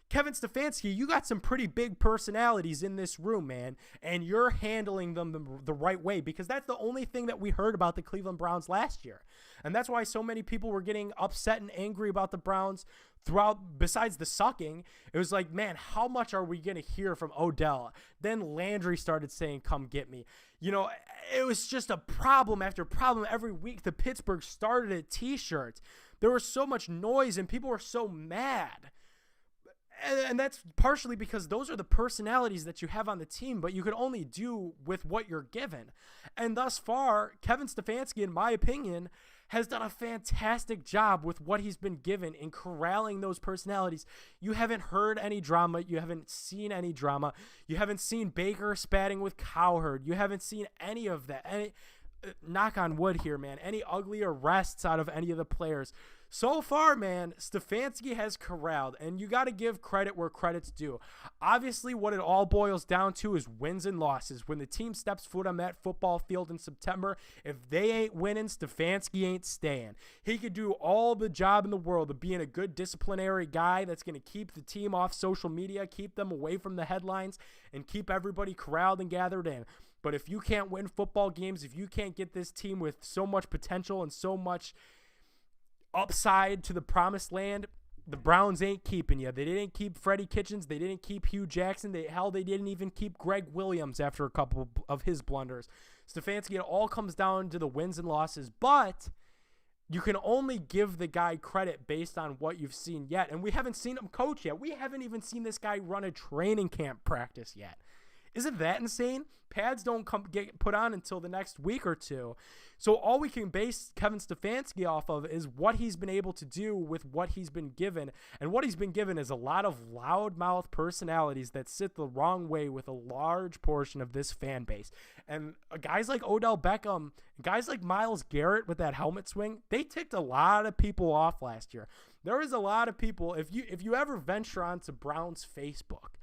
Kevin Stefanski, you got some pretty big personalities in this room, man, and you're handling them the right way, because that's the only thing that we heard about the Cleveland Browns last year. And that's why so many people were getting upset and angry about the Browns throughout. Besides the sucking, it was like, man, how much are we going to hear from Odell? Then Landry started saying, come get me. You know, it was just a problem after problem every week. The Pittsburgh started at T-shirts. There was so much noise and people were so mad. And that's partially because those are the personalities that you have on the team, but you can only do with what you're given. And thus far, Kevin Stefanski, in my opinion, has done a fantastic job with what he's been given in corralling those personalities. You haven't heard any drama. You haven't seen any drama. You haven't seen Baker spatting with Cowherd. You haven't seen any of that. Any, knock on wood here, man, any ugly arrests out of any of the players. So far, man, Stefanski has corralled, and you got to give credit where credit's due. Obviously, what it all boils down to is wins and losses. When the team steps foot on that football field in September, if they ain't winning, Stefanski ain't staying. He could do all the job in the world of being a good disciplinary guy that's going to keep the team off social media, keep them away from the headlines, and keep everybody corralled and gathered in. But if you can't win football games, if you can't get this team with so much potential and so much upside to the promised land, the Browns ain't keeping you. They didn't keep Freddie Kitchens. They didn't keep Hugh Jackson. They didn't even keep Greg Williams after a couple of his blunders. Stefanski, it all comes down to the wins and losses, but you can only give the guy credit based on what you've seen yet, and we haven't seen him coach yet. We haven't even seen this guy run a training camp practice yet. Isn't that insane? Pads don't get put on until the next week or two. So all we can base Kevin Stefanski off of is what he's been able to do with what he's been given. And what he's been given is a lot of loudmouth personalities that sit the wrong way with a large portion of this fan base. And guys like Odell Beckham, guys like Myles Garrett with that helmet swing, they ticked a lot of people off last year. There was a lot of people, if you ever venture onto Browns Facebook,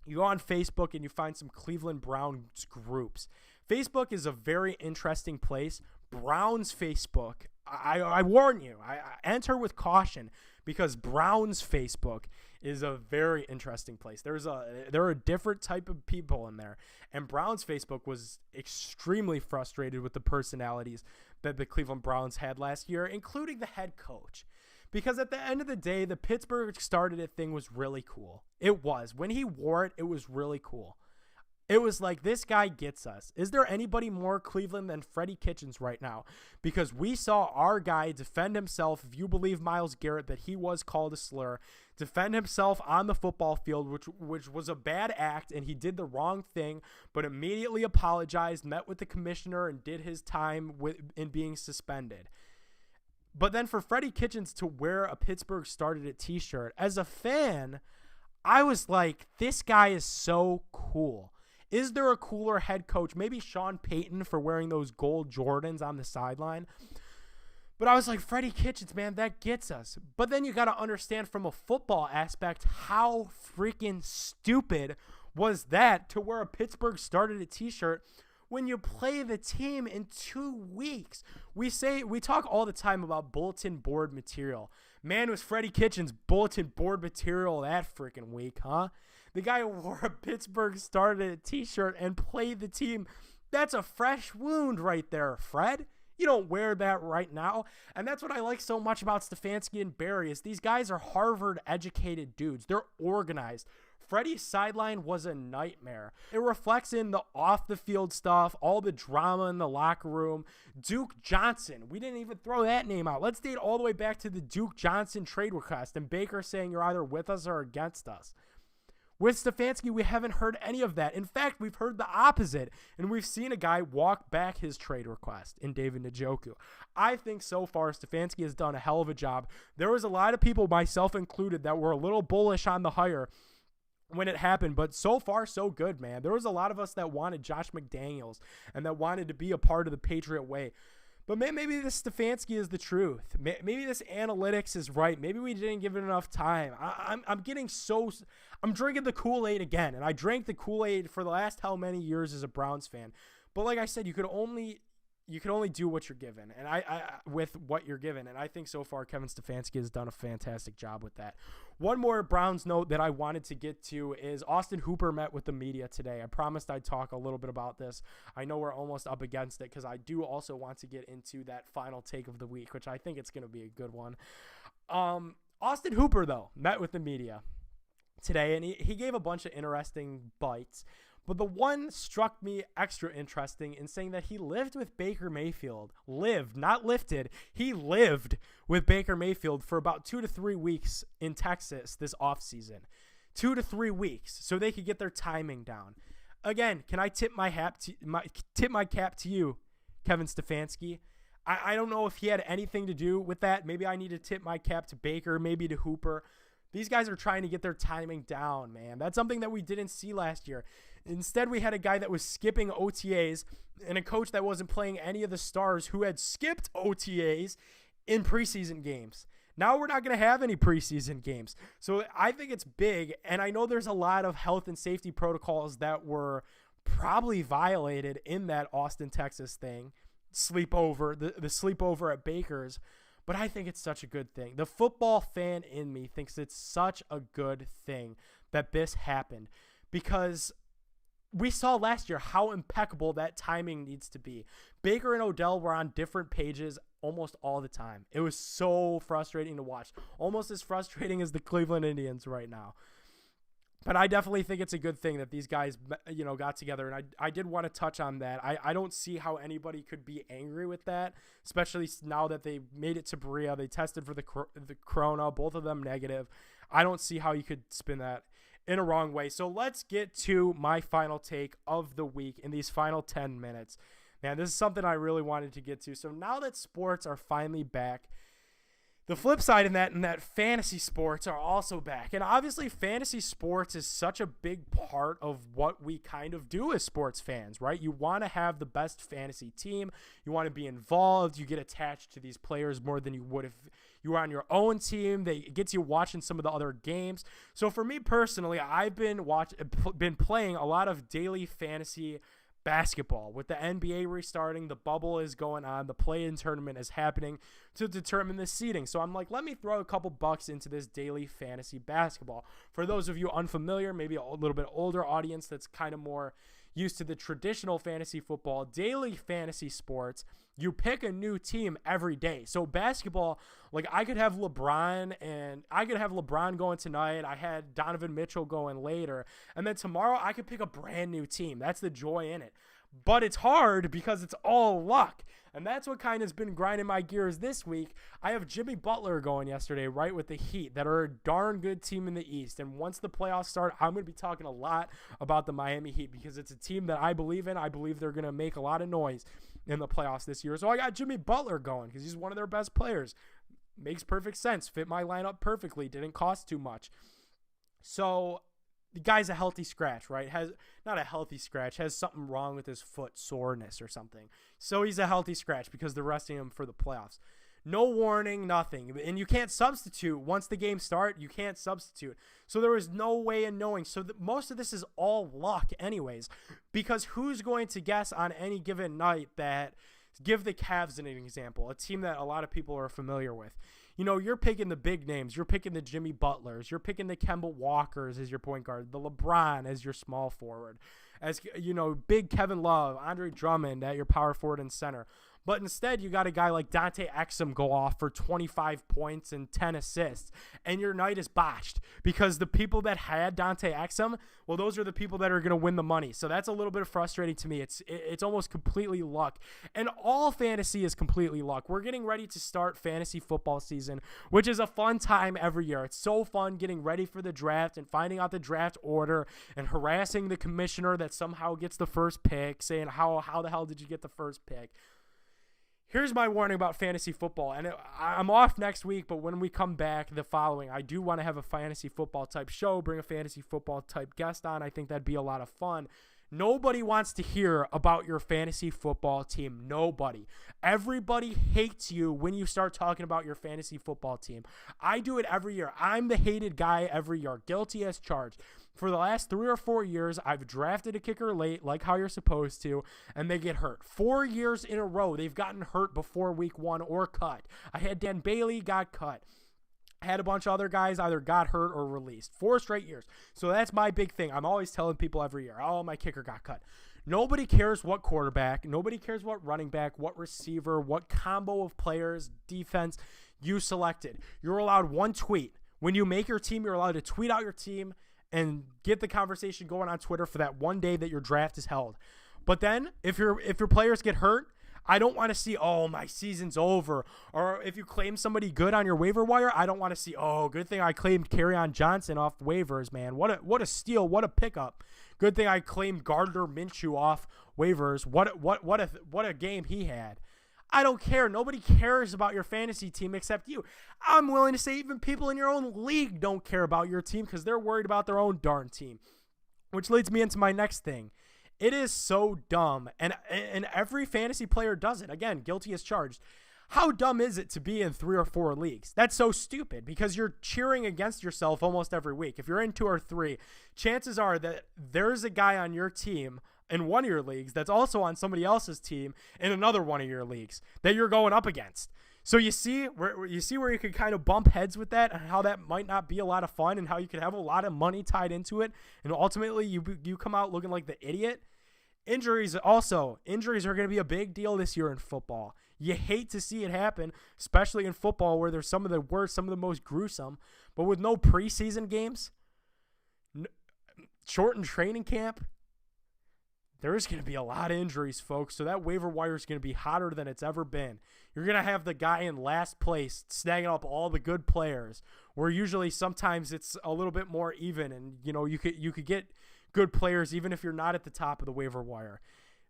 you go on Facebook and you find some Cleveland Browns groups. Facebook is a very interesting place. Browns Facebook, I warn you, I enter with caution, because Browns Facebook is a very interesting place. There are a different type of people in there, and Browns Facebook was extremely frustrated with the personalities that the Cleveland Browns had last year, including the head coach. Because at the end of the day, the Pittsburgh started it thing was really cool. It was. When he wore it, it was really cool. It was like, this guy gets us. Is there anybody more Cleveland than Freddie Kitchens right now? Because we saw our guy defend himself, if you believe Myles Garrett, that he was called a slur, defend himself on the football field, which was a bad act, and he did the wrong thing, but immediately apologized, met with the commissioner, and did his time in being suspended. But then for Freddie Kitchens to wear a Pittsburgh started it t-shirt, as a fan, I was like, this guy is so cool. Is there a cooler head coach? Maybe Sean Payton for wearing those gold Jordans on the sideline. But I was like, Freddie Kitchens, man, that gets us. But then you got to understand from a football aspect, how freaking stupid was that to wear a Pittsburgh started it t-shirt when you play the team in 2 weeks. We talk all the time about bulletin board material. Man, was Freddie Kitchens bulletin board material that freaking week, huh? The guy wore a Pittsburgh started t-shirt and played the team. That's a fresh wound right there, Fred. You don't wear that right now. And that's what I like so much about Stefanski and Barry, is these guys are Harvard-educated dudes. They're organized. Freddie's sideline was a nightmare. It reflects in the off-the-field stuff, all the drama in the locker room. Duke Johnson, we didn't even throw that name out. Let's date all the way back to the Duke Johnson trade request and Baker saying you're either with us or against us. With Stefanski, we haven't heard any of that. In fact, we've heard the opposite, and we've seen a guy walk back his trade request in David Njoku. I think so far Stefanski has done a hell of a job. There was a lot of people, myself included, that were a little bullish on the hire when it happened, but so far so good, man. There was a lot of us that wanted Josh McDaniels and that wanted to be a part of the Patriot way. But maybe this Stefanski is the truth. Maybe this analytics is right. Maybe we didn't give it enough time. I'm drinking the Kool-Aid again, and I drank the Kool-Aid for the last how many years as a Browns fan. But like I said, you can only you can only do what you're given, and I with what you're given, and I think so far Kevin Stefanski has done a fantastic job with that. One more Browns note that I wanted to get to is Austin Hooper met with the media today. I promised I'd talk a little bit about this. I know we're almost up against it because I do also want to get into that final take of the week, which I think it's going to be a good one. Austin Hooper, though, met with the media today, and he gave a bunch of interesting bites. But the one struck me extra interesting in saying that he lived with Baker Mayfield. Lived, not lifted. He lived with Baker Mayfield for about 2 to 3 weeks in Texas this offseason. 2 to 3 weeks so they could get their timing down. Again, can I tip my cap to you, Kevin Stefanski? I don't know if he had anything to do with that. Maybe I need to tip my cap to Baker, maybe to Hooper. These guys are trying to get their timing down, man. That's something that we didn't see last year. Instead, we had a guy that was skipping OTAs and a coach that wasn't playing any of the stars who had skipped OTAs in preseason games. Now we're not going to have any preseason games. So I think it's big, and I know there's a lot of health and safety protocols that were probably violated in that Austin, Texas thing, sleepover, the sleepover at Baker's. But I think it's such a good thing. The football fan in me thinks it's such a good thing that this happened because we saw last year how impeccable that timing needs to be. Baker and Odell were on different pages almost all the time. It was so frustrating to watch, almost as frustrating as the Cleveland Indians right now. But I definitely think it's a good thing that these guys, got together. And I did want to touch on that. I don't see how anybody could be angry with that, especially now that they made it to Berea. They tested for the corona, both of them negative. I don't see how you could spin that in a wrong way. So let's get to my final take of the week in these final 10 minutes. Man, this is something I really wanted to get to. So now that sports are finally back, the flip side in that fantasy sports are also back. And obviously fantasy sports is such a big part of what we kind of do as sports fans, right? You want to have the best fantasy team. You want to be involved. You get attached to these players more than you would if you were on your own team. It gets you watching some of the other games. So for me personally, I've been playing a lot of daily fantasy basketball. With the NBA restarting, the bubble is going on, the play-in tournament is happening to determine the seeding. So I'm like, let me throw a couple bucks into this daily fantasy basketball. For those of you unfamiliar, maybe a little bit older audience that's kind of more used to the traditional fantasy football, daily fantasy sports, you pick a new team every day. So basketball, like I could have LeBron going tonight. I had Donovan Mitchell going later. And then tomorrow I could pick a brand new team. That's the joy in it. But it's hard because it's all luck. And that's what kind of has been grinding my gears this week. I have Jimmy Butler going yesterday, right, with the Heat that are a darn good team in the East. And once the playoffs start, I'm going to be talking a lot about the Miami Heat because it's a team that I believe in. I believe they're going to make a lot of noise in the playoffs this year. So I got Jimmy Butler going because he's one of their best players. Makes perfect sense. Fit my lineup perfectly. Didn't cost too much. So the guy's a healthy scratch, right? Has something wrong with his foot, soreness or something. So he's a healthy scratch because they're resting him for the playoffs. No warning, nothing. And you can't substitute. Once the game starts, you can't substitute. So there was no way in knowing. So most of this is all luck anyways. Because who's going to guess on any given night that, give the Cavs an example, a team that a lot of people are familiar with. You're picking the big names. You're picking the Jimmy Butlers. You're picking the Kemba Walkers as your point guard, the LeBron as your small forward, as big Kevin Love, Andre Drummond at your power forward and center. But instead, you got a guy like Dante Exum go off for 25 points and 10 assists, and your night is botched because the people that had Dante Exum, well, those are the people that are going to win the money. So that's a little bit frustrating to me. It's almost completely luck, and all fantasy is completely luck. We're getting ready to start fantasy football season, which is a fun time every year. It's so fun getting ready for the draft and finding out the draft order and harassing the commissioner that somehow gets the first pick, saying how the hell did you get the first pick? Here's my warning about fantasy football, and I'm off next week, but when we come back the following, I do want to have a fantasy football type show, bring a fantasy football type guest on. I think that'd be a lot of fun. Nobody wants to hear about your fantasy football team. Nobody. Everybody hates you when you start talking about your fantasy football team. I do it every year. I'm the hated guy every year, guilty as charged. For the last 3 or 4 years, I've drafted a kicker late, like how you're supposed to, and they get hurt. 4 years in a row, they've gotten hurt before week 1 or cut. I had Dan Bailey got cut. I had a bunch of other guys either got hurt or released. 4 straight years. So that's my big thing. I'm always telling people every year, oh, my kicker got cut. Nobody cares what quarterback, nobody cares what running back, what receiver, what combo of players, defense you selected. You're allowed one tweet. When you make your team, you're allowed to tweet out your team and get the conversation going on Twitter for that one day that your draft is held. But then if your players get hurt, I don't want to see, oh, my season's over. Or if you claim somebody good on your waiver wire, I don't want to see, oh, good thing I claimed Kerryon Johnson off waivers, man. What a steal, what a pickup. Good thing I claimed Gardner Minshew off waivers. What a game he had. I don't care. Nobody cares about your fantasy team except you. I'm willing to say even people in your own league don't care about your team because they're worried about their own darn team. Which leads me into my next thing. It is so dumb, and every fantasy player does it. Again, guilty as charged. How dumb is it to be in 3 or 4 leagues? That's so stupid because you're cheering against yourself almost every week. If you're in 2 or 3, chances are that there's a guy on your team in one of your leagues that's also on somebody else's team in another one of your leagues that you're going up against. So you see where you could kind of bump heads with that and how that might not be a lot of fun and how you could have a lot of money tied into it. And ultimately you come out looking like the idiot. Injuries are going to be a big deal this year in football. You hate to see it happen, especially in football where there's some of the worst, some of the most gruesome. But with no preseason games, shortened training camp, there's going to be a lot of injuries, folks. So that waiver wire is going to be hotter than it's ever been. You're going to have the guy in last place snagging up all the good players, where usually sometimes it's a little bit more even, and you could get good players even if you're not at the top of the waiver wire.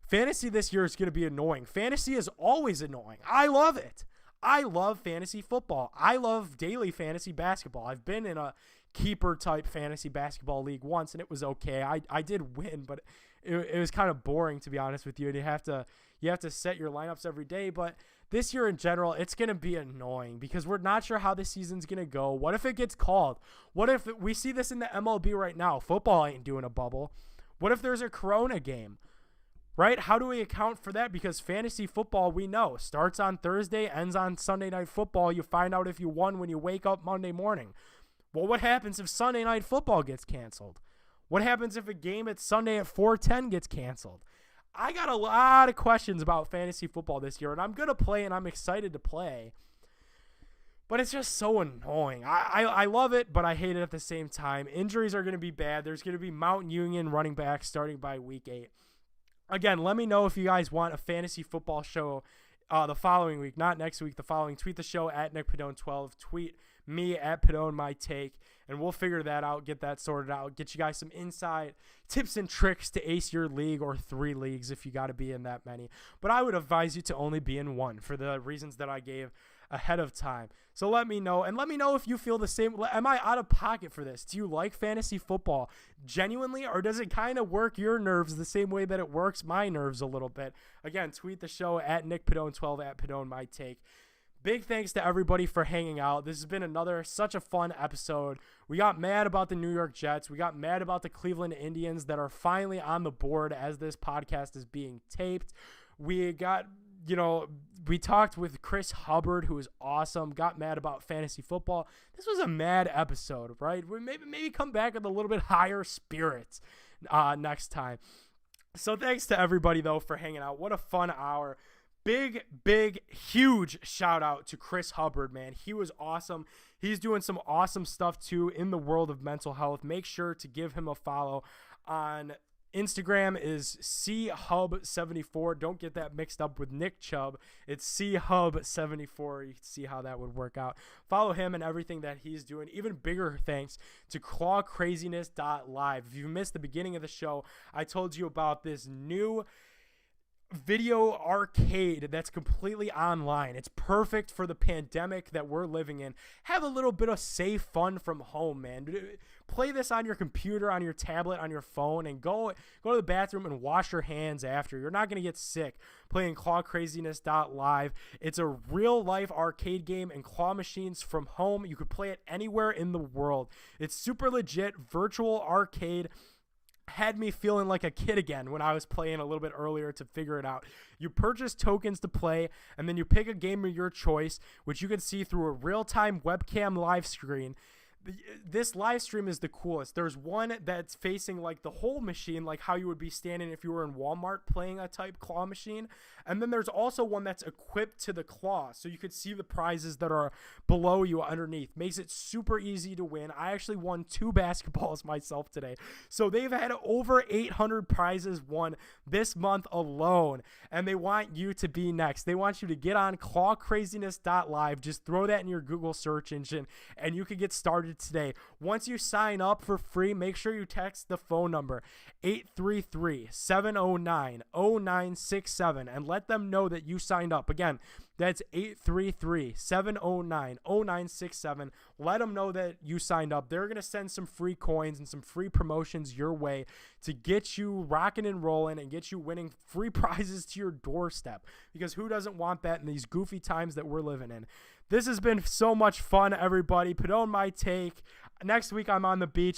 Fantasy this year is going to be annoying. Fantasy is always annoying. I love it. I love fantasy football. I love daily fantasy basketball. I've been in a keeper type fantasy basketball league once, and it was okay. I did win, but it was kind of boring, to be honest with you. And you have to set your lineups every day. But this year in general, it's going to be annoying because we're not sure how this season's going to go. What if it gets called? What if we see this in the MLB right now? Football ain't doing a bubble. What if there's a Corona game? Right? How do we account for that? Because fantasy football, we know, starts on Thursday, ends on Sunday Night Football. You find out if you won when you wake up Monday morning. Well, what happens if Sunday Night Football gets canceled? What happens if a game at Sunday at 4:10 gets canceled? I got a lot of questions about fantasy football this year, and I'm going to play, and I'm excited to play. But it's just so annoying. I love it, but I hate it at the same time. Injuries are going to be bad. There's going to be Mount Union running backs starting by week 8. Again, let me know if you guys want a fantasy football show the following week, not next week, the following. Tweet the show at NickPedone12. Tweet me at Pedone My Take, and we'll figure that out, get that sorted out, get you guys some inside tips and tricks to ace your league or 3 leagues if you got to be in that many. But I would advise you to only be in 1 for the reasons that I gave ahead of time. So let me know, and let me know if you feel the same. Am I out of pocket for this? Do you like fantasy football genuinely, or does it kind of work your nerves the same way that it works my nerves a little bit? Again, tweet the show at NickPedone12 at Pedone My Take. Big thanks to everybody for hanging out. This has been such a fun episode. We got mad about the New York Jets. We got mad about the Cleveland Indians that are finally on the board as this podcast is being taped. We got, we talked with Chris Hubbard, who is awesome, got mad about fantasy football. This was a mad episode, right? We maybe come back with a little bit higher spirits next time. So thanks to everybody, though, for hanging out. What a fun hour. Big, huge shout out to Chris Hubbard, man. He was awesome. He's doing some awesome stuff, too, in the world of mental health. Make sure to give him a follow on Instagram is chub74. Don't get that mixed up with Nick Chubb. It's chub74. You can see how that would work out. Follow him and everything that he's doing. Even bigger thanks to clawcraziness.live. If you missed the beginning of the show, I told you about this new video arcade that's completely online. It's perfect for the pandemic that we're living in. Have a little bit of safe fun from home, man. Play this on your computer, on your tablet, on your phone, and go to the bathroom and wash your hands after. You're not going to get sick playing clawcraziness.live. It's a real-life arcade game and claw machines from home. You could play it anywhere in the world. It's super legit, virtual arcade. Had me feeling like a kid again when I was playing a little bit earlier to figure it out. You purchase tokens to play, and then you pick a game of your choice, which you can see through a real-time webcam live screen. This live stream is the coolest. There's one that's facing like the whole machine, like how you would be standing if you were in Walmart playing a type claw machine. And then there's also one that's equipped to the claw, so you could see the prizes that are below you underneath. Makes it super easy to win. I actually won 2 basketballs myself today. So they've had over 800 prizes won this month alone, and they want you to be next. They want you to get on clawcraziness.live. Just throw that in your Google search engine, and you can get started today. Once you sign up for free, make sure you text the phone number 833-709-0967 and let them know that you signed up. Again, that's 833-709-0967. Let them know that you signed up. They're going to send some free coins and some free promotions your way to get you rocking and rolling and get you winning free prizes to your doorstep, because who doesn't want that in these goofy times that we're living in? This has been so much fun, everybody. Pedone my take. Next week, I'm on the beach.